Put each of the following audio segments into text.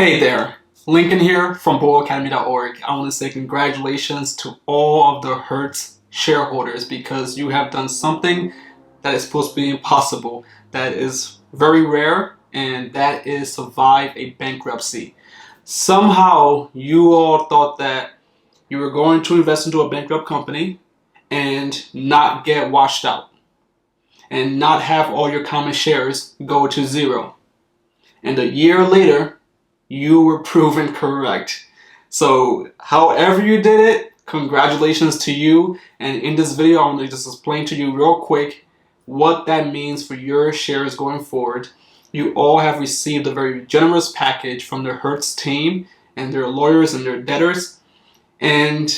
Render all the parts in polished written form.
Hey there, Lincoln here from BoWAcademy.org. I want to say congratulations to all of the Hertz shareholders because you have done something that is supposed to be impossible, that is very rare, and that is survive a bankruptcy. Somehow you all thought that you were going to invest into a bankrupt company and not get washed out and not have all your common shares go to zero. And a year later, you were proven correct. So however you did it, congratulations to you. And in this video, I'm going to just explain to you real quick what that means for your shares going forward. You all have received a very generous package from the Hertz team and their lawyers and their debtors. And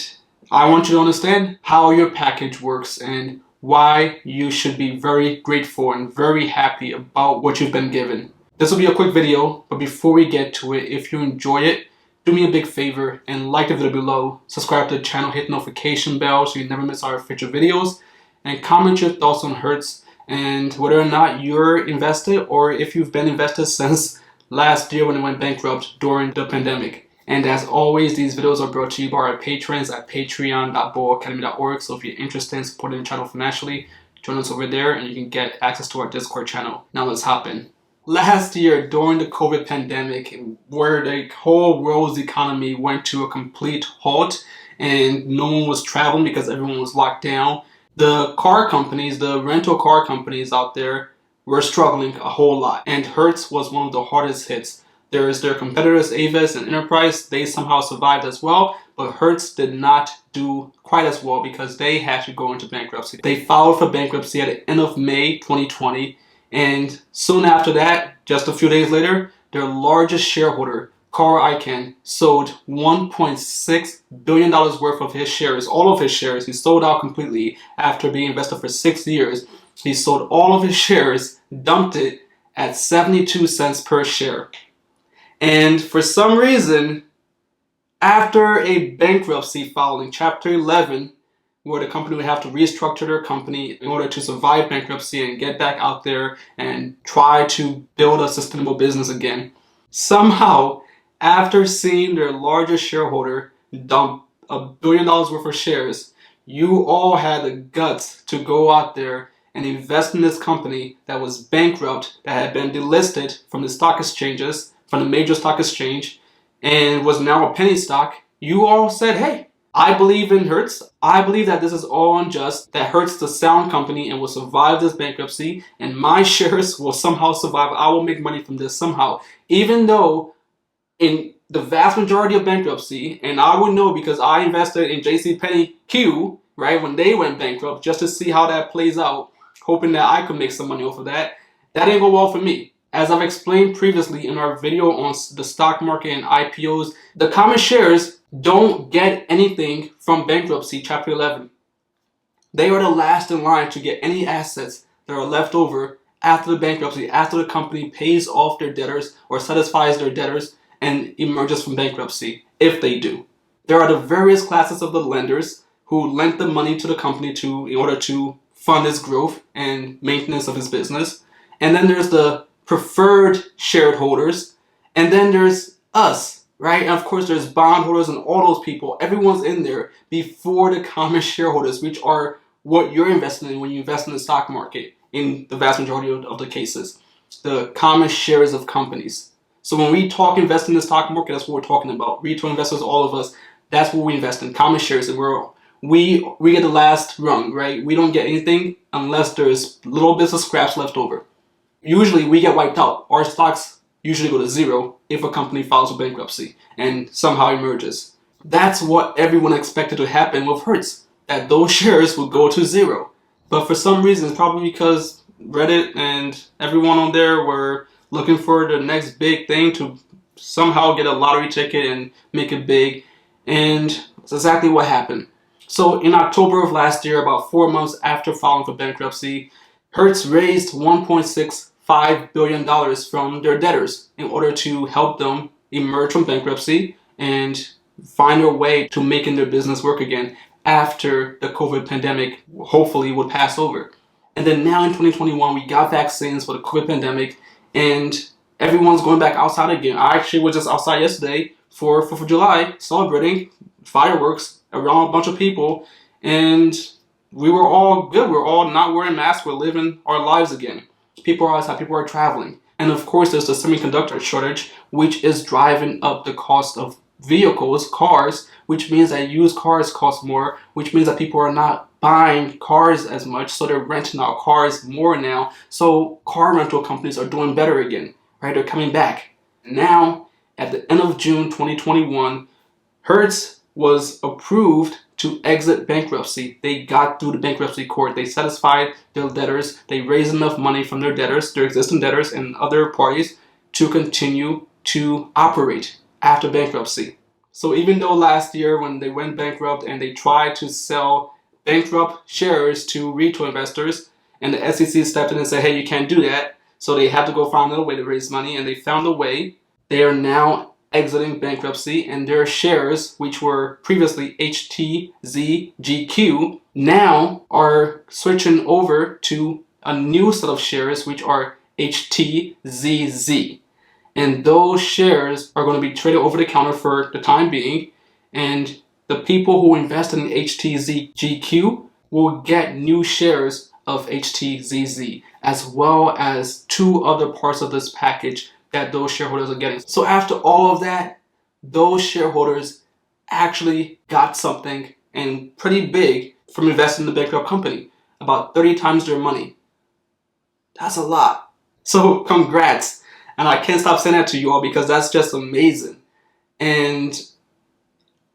I want you to understand how your package works and why you should be very grateful and very happy about what you've been given. This will be a quick video, but before we get to it, if you enjoy it, do me a big favor and like the video below, subscribe to the channel, hit the notification bell so you never miss our future videos, and comment your thoughts on Hertz and whether or not you're invested or if you've been invested since last year when it went bankrupt during the pandemic. And as always, these videos are brought to you by our patrons at patreon.bowacademy.org. So if you're interested in supporting the channel financially, join us over there and you can get access to our Discord channel. Now let's hop in. Last year, during the COVID pandemic, where the whole world's economy went to a complete halt and no one was traveling because everyone was locked down, the car companies, the rental car companies out there were struggling a whole lot. And Hertz was one of the hardest hits. There's their competitors, Avis and Enterprise. They somehow survived as well, but Hertz did not do quite as well because they had to go into bankruptcy. They filed for bankruptcy at the end of May 2020. And soon after that, just a few days later, their largest shareholder, Carl Icahn, sold $1.6 billion worth of his shares, all of his shares. He sold out completely after being invested for 6 years. He sold all of his shares, dumped it at 72 cents per share. And for some reason, after a bankruptcy filing, Chapter 11, where the company would have to restructure their company in order to survive bankruptcy and get back out there and try to build a sustainable business again. Somehow, after seeing their largest shareholder dump $1 billion worth of shares, you all had the guts to go out there and invest in this company that was bankrupt, that had been delisted from the stock exchanges, from the major stock exchange, and was now a penny stock. You all said, hey, I believe in Hertz. I believe that this is all unjust, that Hertz is a sound company and will survive this bankruptcy, and my shares will somehow survive. I will make money from this somehow. Even though in the vast majority of bankruptcy, and I would know because I invested in JCPenney, right, when they went bankrupt, just to see how that plays out, hoping that I could make some money off of that. That didn't go well for me. As I've explained previously in our video on the stock market and IPOs, the common shares don't get anything from bankruptcy, Chapter 11. They are the last in line to get any assets that are left over after the bankruptcy, after the company pays off their debtors or satisfies their debtors and emerges from bankruptcy, if they do. There are the various classes of the lenders who lent the money to the company in order to fund its growth and maintenance of its business. And then there's the preferred shareholders, and then there's us, right? And of course there's bondholders and all those people. Everyone's in there before the common shareholders, which are what you're investing in when you invest in the stock market in the vast majority of the cases. The common shares of companies. So when we talk invest in the stock market, that's what we're talking about. Retail investors, all of us, that's what we invest in, common shares. And we get the last rung, right? We don't get anything unless there's little bits of scraps left over. Usually we get wiped out. Our stocks usually go to zero if a company files for bankruptcy and somehow emerges. That's what everyone expected to happen with Hertz, that those shares would go to zero. But for some reason, probably because Reddit and everyone on there were looking for the next big thing to somehow get a lottery ticket and make it big. And that's exactly what happened. So in October of last year, about 4 months after filing for bankruptcy, Hertz raised $1.65 billion from their debtors in order to help them emerge from bankruptcy and find their way to making their business work again after the COVID pandemic hopefully would pass over. And then now in 2021, we got vaccines for the COVID pandemic, and Everyone's going back outside again. I actually was just outside yesterday for 4th of July, celebrating fireworks around a bunch of people, and we were all good. We were all not wearing masks. We're living our lives again. People are outside. People are traveling. And of course, there's the semiconductor shortage, which is driving up the cost of vehicles, cars, which means that used cars cost more, which means that people are not buying cars as much, so they're renting out cars more now. So car rental companies are doing better again, right? They're coming back. Now, at the end of June 2021, Hertz was approved to exit bankruptcy. They got through the bankruptcy court. They satisfied their debtors. They raised enough money from their debtors, their existing debtors and other parties, to continue to operate after bankruptcy. So even though last year when they went bankrupt and they tried to sell bankrupt shares to retail investors, and the SEC stepped in and said, hey, you can't do that. So they had to go find another way to raise money, and they found a way. They are now exiting bankruptcy, and their shares, which were previously HTZGQ, now are switching over to a new set of shares, which are HTZZ. And those shares are going to be traded over the counter for the time being, and the people who invested in HTZGQ will get new shares of HTZZ, as well as 2 other parts of this package that those shareholders are getting. So after all of that, those shareholders actually got something, and pretty big, from investing in the bankrupt company. About 30 times their money. That's a lot. So congrats. And I can't stop saying that to you all because that's just amazing. And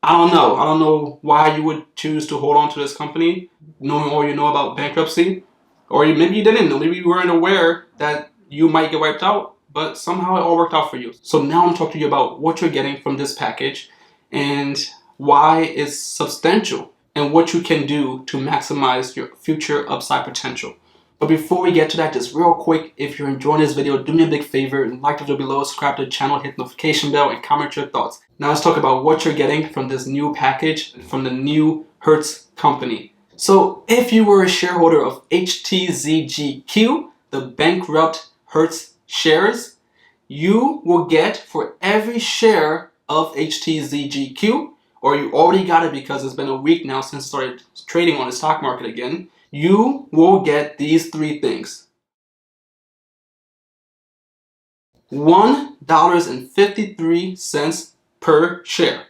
I don't know why you would choose to hold on to this company, knowing all you know about bankruptcy. Or maybe you didn't know. Maybe you weren't aware that you might get wiped out, but somehow it all worked out for you. So now I'm talking to you about what you're getting from this package and why it's substantial and what you can do to maximize your future upside potential. But before we get to that, just real quick, if you're enjoying this video, do me a big favor and like the video below, subscribe to the channel, hit the notification bell, and comment your thoughts. Now let's talk about what you're getting from this new package from the new Hertz company. So if you were a shareholder of HTZGQ, the bankrupt Hertz shares, you will get for every share of HTZGQ, or you already got it because it's been a week now since it started trading on the stock market again, you will get these 3 things. $1.53 per share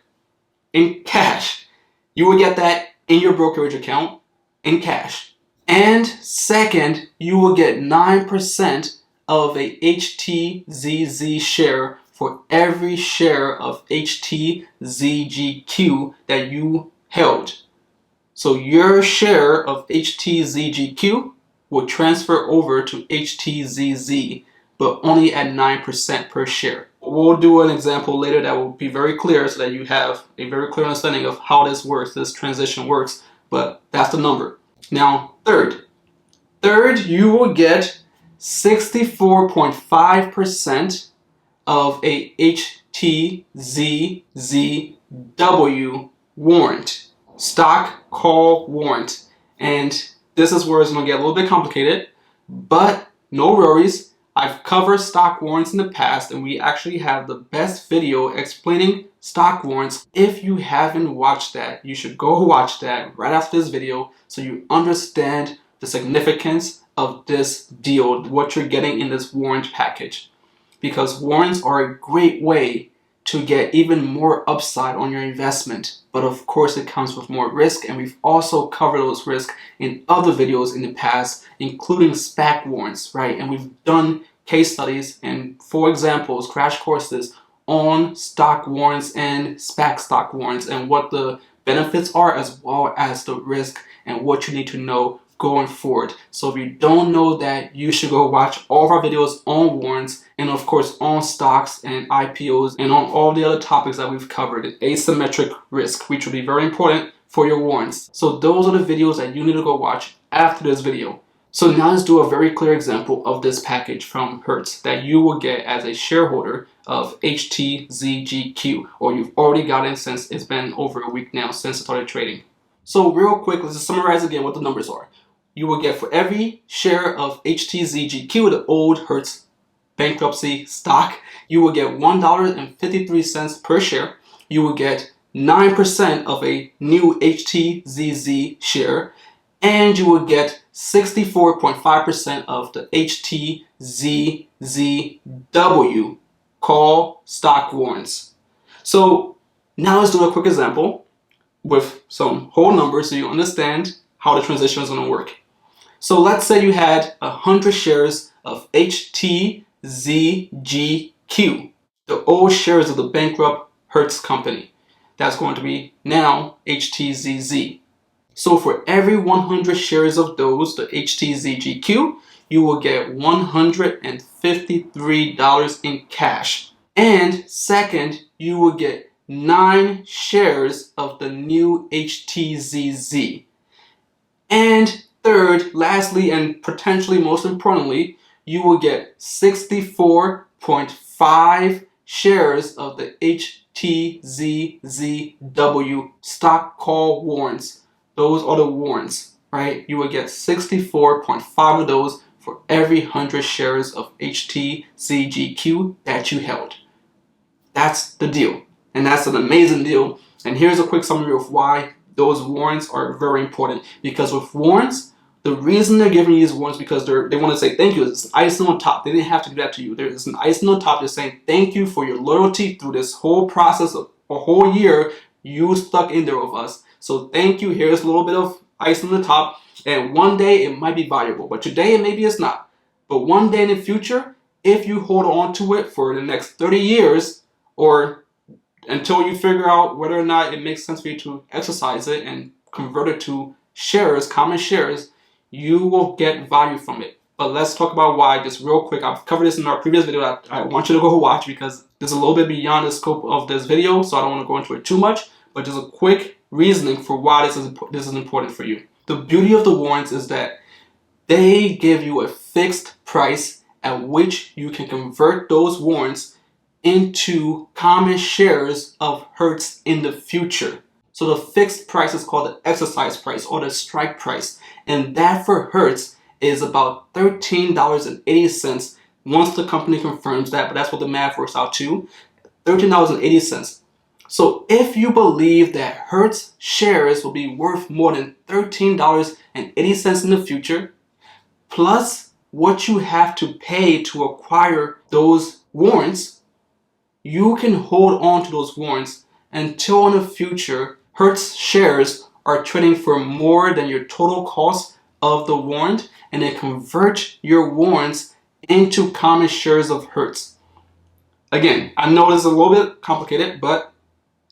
in cash. You will get that in your brokerage account in cash. And second, you will get 9% of a HTZZ share for every share of HTZGQ that you held. So your share of HTZGQ will transfer over to HTZZ, but only at 9% per share. We'll do an example later that will be very clear so that you have a very clear understanding of how this works, this transition works, but that's the number. Now, third, you will get 64.5% of a HTZZW warrant. Stock call warrant. And this is where it's going to get a little bit complicated, but no worries. I've covered stock warrants in the past, and we actually have the best video explaining stock warrants. If you haven't watched that, you should go watch that right after this video so you understand the significance of this deal, what you're getting in this warrant package. Because warrants are a great way to get even more upside on your investment. But of course it comes with more risk, and we've also covered those risks in other videos in the past, including SPAC warrants, right? And we've done case studies and, for examples, crash courses on stock warrants and SPAC stock warrants and what the benefits are as well as the risk and what you need to know going forward. So if you don't know that, you should go watch all of our videos on warrants and of course on stocks and IPOs and on all the other topics that we've covered. Asymmetric risk, which will be very important for your warrants. So those are the videos that you need to go watch after this video. So now let's do a very clear example of this package from Hertz that you will get as a shareholder of HTZGQ, or you've already gotten since it's been over a week now since it started trading. So real quick, let's just summarize again what the numbers are. You will get for every share of HTZGQ, the old Hertz bankruptcy stock, you will get $1.53 per share. You will get 9% of a new HTZZ share, and you will get 64.5% of the HTZGQ call stock warrants. So now let's do a quick example with some whole numbers so you understand how the transition is going to work. So let's say you had 100 shares of HTZGQ, the old shares of the bankrupt Hertz company. That's going to be now HTZZ. So for every 100 shares of those, the HTZGQ, you will get $153 in cash. And second, you will get 9 shares of the new HTZZ. And third, lastly, and potentially most importantly, you will get 64.5 shares of the HTZZW stock call warrants. Those are the warrants, right? You will get 64.5 of those for every 100 shares of HTZGQ that you held. That's the deal. And that's an amazing deal. And here's a quick summary of why those warrants are very important. Because with warrants, the reason they're giving you these warrants because they want to say thank you. It's an icing on top. They didn't have to do that to you. There's an icing on top. They're saying thank you for your loyalty through this whole process of a whole year. You stuck in there with us. So thank you. Here's a little bit of ice on the top. And one day it might be valuable. But today maybe it's not. But one day in the future, if you hold on to it for the next 30 years or until you figure out whether or not it makes sense for you to exercise it and convert it to shares, common shares, you will get value from it. But let's talk about why just real quick. I've covered this in our previous video that I want you to go watch because it's a little bit beyond the scope of this video, so I don't want to go into it too much, but just a quick reasoning for why this is important for you. The beauty of the warrants is that they give you a fixed price at which you can convert those warrants into common shares of Hertz in the future. So the fixed price is called the exercise price or the strike price. And that for Hertz is about $13.80 once the company confirms that, but that's what the math works out to, $13.80. So if you believe that Hertz shares will be worth more than $13.80 in the future, plus what you have to pay to acquire those warrants, you can hold on to those warrants until in the future Hertz shares are trading for more than your total cost of the warrant, and then convert your warrants into common shares of Hertz. Again, I know this is a little bit complicated, but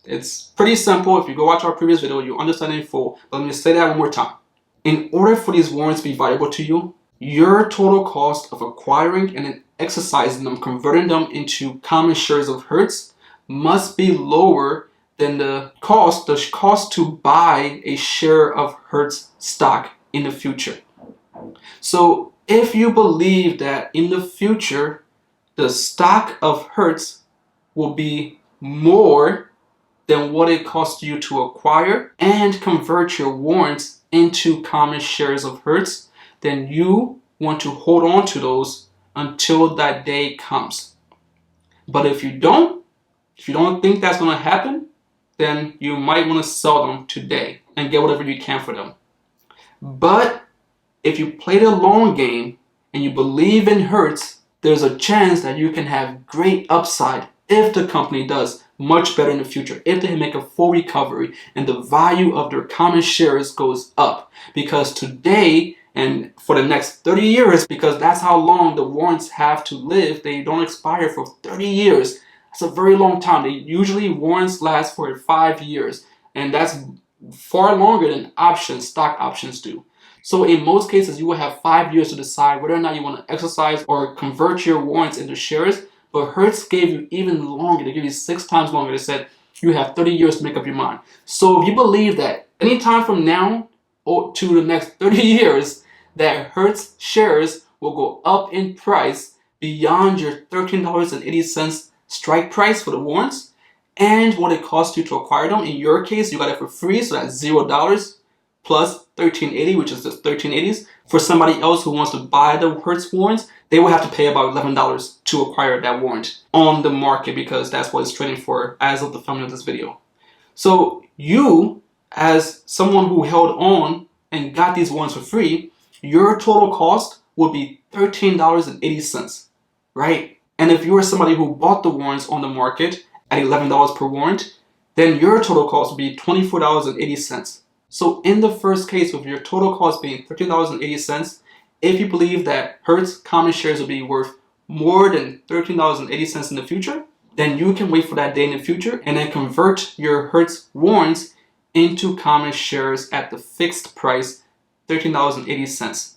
it's pretty simple. If you go watch our previous video, you understand it in full. But let me say that one more time. In order for these warrants to be valuable to you, your total cost of acquiring and then exercising them, converting them into common shares of Hertz, must be lower than the cost to buy a share of Hertz stock in the future. So if you believe that in the future the stock of Hertz will be more than what it costs you to acquire and convert your warrants into common shares of Hertz, then you want to hold on to those until that day comes. But if you don't think that's going to happen, then you might want to sell them today and get whatever you can for them. But if you play the long game and you believe in Hertz, there's a chance that you can have great upside if the company does much better in the future, if they make a full recovery and the value of their common shares goes up. Because today and for the next 30 years, because that's how long the warrants have to live, they don't expire for 30 years. That's a very long time. Usually warrants last for 5 years, and that's far longer than stock options do. So in most cases, you will have 5 years to decide whether or not you want to exercise or convert your warrants into shares. But Hertz gave you even longer. They gave you 6 times longer. They said you have 30 years to make up your mind. So if you believe that anytime from now to the next 30 years, that Hertz shares will go up in price beyond your $13.80 strike price for the warrants and what it costs you to acquire them. In your case, you got it for free, so that's $0. plus 1380, which is the 1380s. For somebody else who wants to buy the Hertz warrants, they will have to pay about $11 to acquire that warrant on the market, because that's what it's trading for as of the filming of this video. So you, as someone who held on and got these warrants for free, your total cost would be $13.80, right? And if you were somebody who bought the warrants on the market at $11 per warrant, then your total cost would be $24.80. So in the first case, with your total cost being $13.80, if you believe that Hertz common shares will be worth more than $13.80 in the future, then you can wait for that day in the future and then convert your Hertz warrants into common shares at the fixed price, $13.80.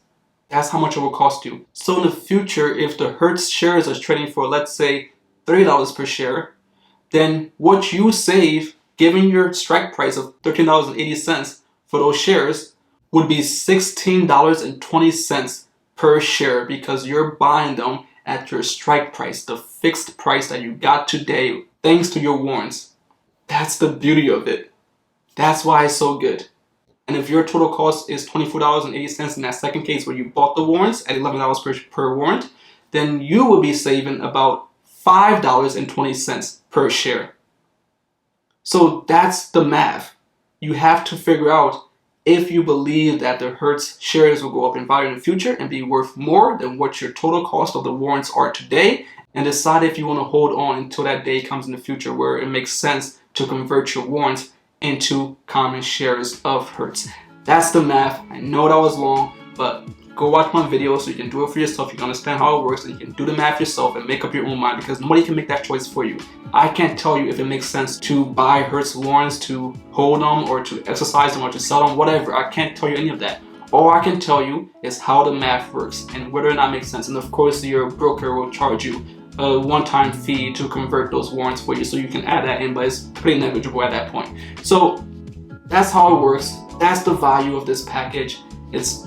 That's how much it will cost you. So in the future, if the Hertz shares are trading for, let's say, $30 per share, then what you save, given your strike price of $13.80 for those shares, would be $16.20 per share, because you're buying them at your strike price, the fixed price that you got today, thanks to your warrants. That's the beauty of it. That's why it's so good. And if your total cost is $24.80 in that second case where you bought the warrants at $11 per warrant, then you will be saving about $5.20 per share. So that's the math. You have to figure out if you believe that the Hertz shares will go up in value in the future and be worth more than what your total cost of the warrants are today, and decide if you want to hold on until that day comes in the future where it makes sense to convert your warrants into common shares of Hertz. That's the math. I know that was long, but go watch my video so you can do it for yourself. You can understand how it works, and you can do the math yourself and make up your own mind, because nobody can make that choice for you. I can't tell you if it makes sense to buy Hertz warrants, to hold them, or to exercise them, or to sell them, whatever. I can't tell you any of that. All I can tell you is how the math works and whether or not it makes sense. And of course, your broker will charge you a one-time fee to convert those warrants for you, so you can add that in, but it's pretty negligible at that point. So that's how it works. That's the value of this package. It's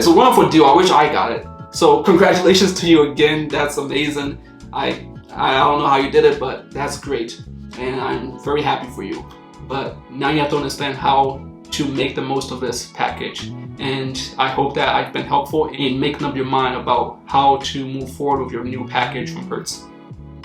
a wonderful deal. I wish I got it. So congratulations to you again. That's amazing. I don't know how you did it, but that's great, and I'm very happy for you. But now you have to understand how to make the most of this package, and I hope that I've been helpful in making up your mind about how to move forward with your new package from Hertz.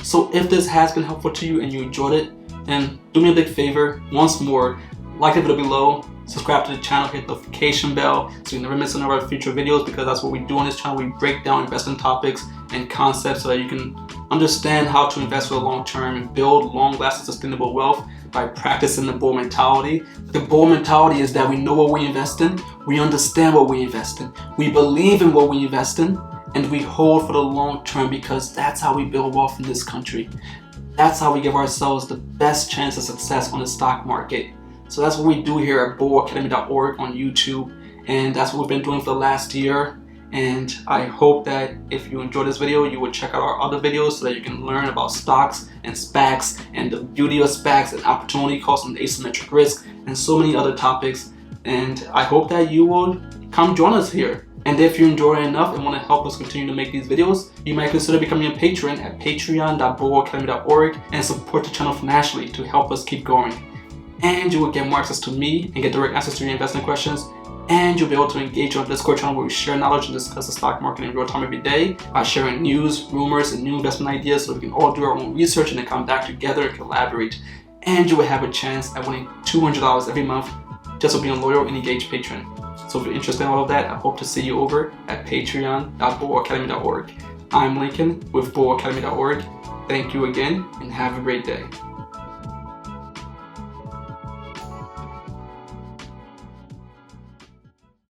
So if this has been helpful to you and you enjoyed it, then do me a big favor. Once more, like the video below, subscribe to the channel, hit the notification bell so you never miss any of our future videos, because that's what we do on this channel. We break down investment topics and concepts so that you can understand how to invest for the long term and build long-lasting sustainable wealth by practicing the bull mentality. The bull mentality is that we know what we invest in, we understand what we invest in, we believe in what we invest in, and we hold for the long term, because that's how we build wealth in this country. That's how we give ourselves the best chance of success on the stock market. So that's what we do here at bullacademy.org on YouTube, and that's what we've been doing for the last year. And I hope that if you enjoyed this video, you would check out our other videos so that you can learn about stocks and SPACs and the beauty of SPACs and opportunity cost and asymmetric risk and so many other topics. And I hope that you will come join us here. And if you enjoy it enough and want to help us continue to make these videos, you might consider becoming a patron at patreon.bullacademy.org and support the channel financially to help us keep going. And you will get more access to me and get direct answers to your investment questions. And you'll be able to engage on our Discord channel where we share knowledge and discuss the stock market in real time every day by sharing news, rumors, and new investment ideas, so we can all do our own research and then come back together and collaborate. And you will have a chance at winning $200 every month just for being a loyal and engaged patron. So if you're interested in all of that, I hope to see you over at patreon.bullacademy.org. I'm Lincoln with bullacademy.org. Thank you again and have a great day.